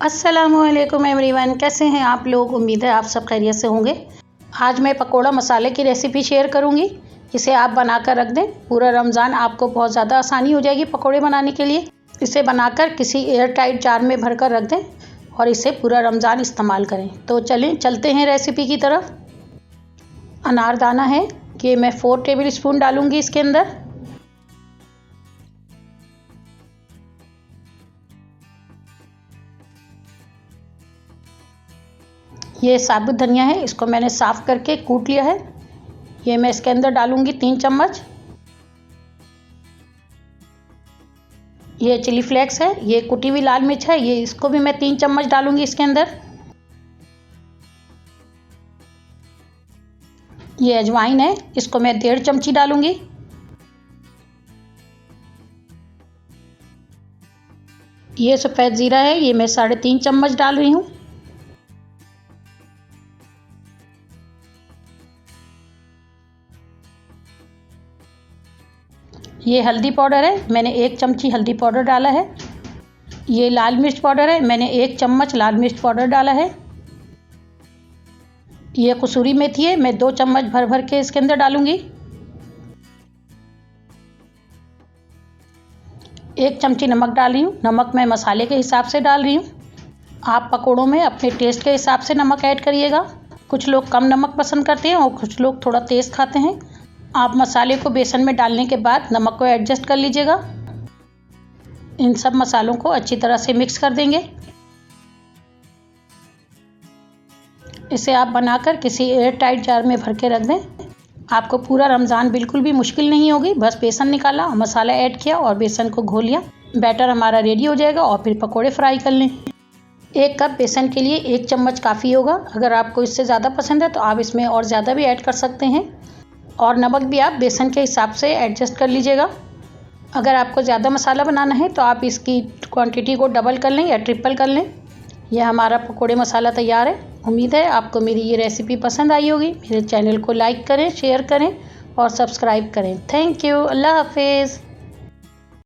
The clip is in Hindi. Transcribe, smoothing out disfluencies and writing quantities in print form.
अस्सलामुअलैकुम एवरीवन, कैसे हैं आप लोग। उम्मीद है आप सब खैरियत से होंगे। आज मैं पकोड़ा मसाले की रेसिपी शेयर करूंगी। इसे आप बनाकर रख दें, पूरा रमज़ान आपको बहुत ज़्यादा आसानी हो जाएगी पकोड़े बनाने के लिए। इसे बनाकर किसी एयर टाइट जार में भर कर रख दें और इसे पूरा रमज़ान इस्तेमाल करें। तो चलते हैं रेसिपी की तरफ। अनारदाना है कि मैं 4 टेबल स्पून डालूँगी इसके अंदर। ये साबुत धनिया है, इसको मैंने साफ़ करके कूट लिया है। ये मैं इसके अंदर डालूंगी 3 चम्मच। ये चिली फ्लेक्स है, ये कुटी हुई लाल मिर्च है, ये इसको भी मैं 3 चम्मच डालूंगी इसके अंदर। ये अजवाइन है, इसको मैं 1.5 चमची डालूंगी। ये सफ़ेद ज़ीरा है, ये मैं 3.5 चम्मच डाल रही हूँ। ये हल्दी पाउडर है, मैंने 1 चमची हल्दी पाउडर डाला है। ये लाल मिर्च पाउडर है, मैंने 1 चम्मच लाल मिर्च पाउडर डाला है। ये कसूरी मेथी है, मैं 2 चम्मच भर भर के इसके अंदर डालूंगी। 1 चमची नमक डाल रही हूँ। नमक मैं मसाले के हिसाब से डाल रही हूँ। आप पकोड़ों में अपने टेस्ट के हिसाब से नमक ऐड करिएगा। कुछ लोग कम नमक पसंद करते हैं और कुछ लोग थोड़ा तेज़ खाते हैं। आप मसाले को बेसन में डालने के बाद नमक को एडजस्ट कर लीजिएगा। इन सब मसालों को अच्छी तरह से मिक्स कर देंगे। इसे आप बनाकर किसी एयर टाइट जार में भर के रख दें। आपको पूरा रमज़ान बिल्कुल भी मुश्किल नहीं होगी। बस बेसन निकाला, मसाला ऐड किया और बेसन को घोल लिया, बैटर हमारा रेडी हो जाएगा और फिर पकोड़े फ्राई कर लें। 1 कप बेसन के लिए 1 चम्मच काफ़ी होगा। अगर आपको इससे ज़्यादा पसंद है तो आप इसमें और ज़्यादा भी ऐड कर सकते हैं। और नमक भी आप बेसन के हिसाब से एडजस्ट कर लीजिएगा। अगर आपको ज़्यादा मसाला बनाना है तो आप इसकी क्वांटिटी को डबल कर लें या ट्रिपल कर लें। यह हमारा पकोड़े मसाला तैयार है। उम्मीद है आपको मेरी ये रेसिपी पसंद आई होगी। मेरे चैनल को लाइक करें, शेयर करें और सब्सक्राइब करें। Thank you. अल्लाह हाफिज़।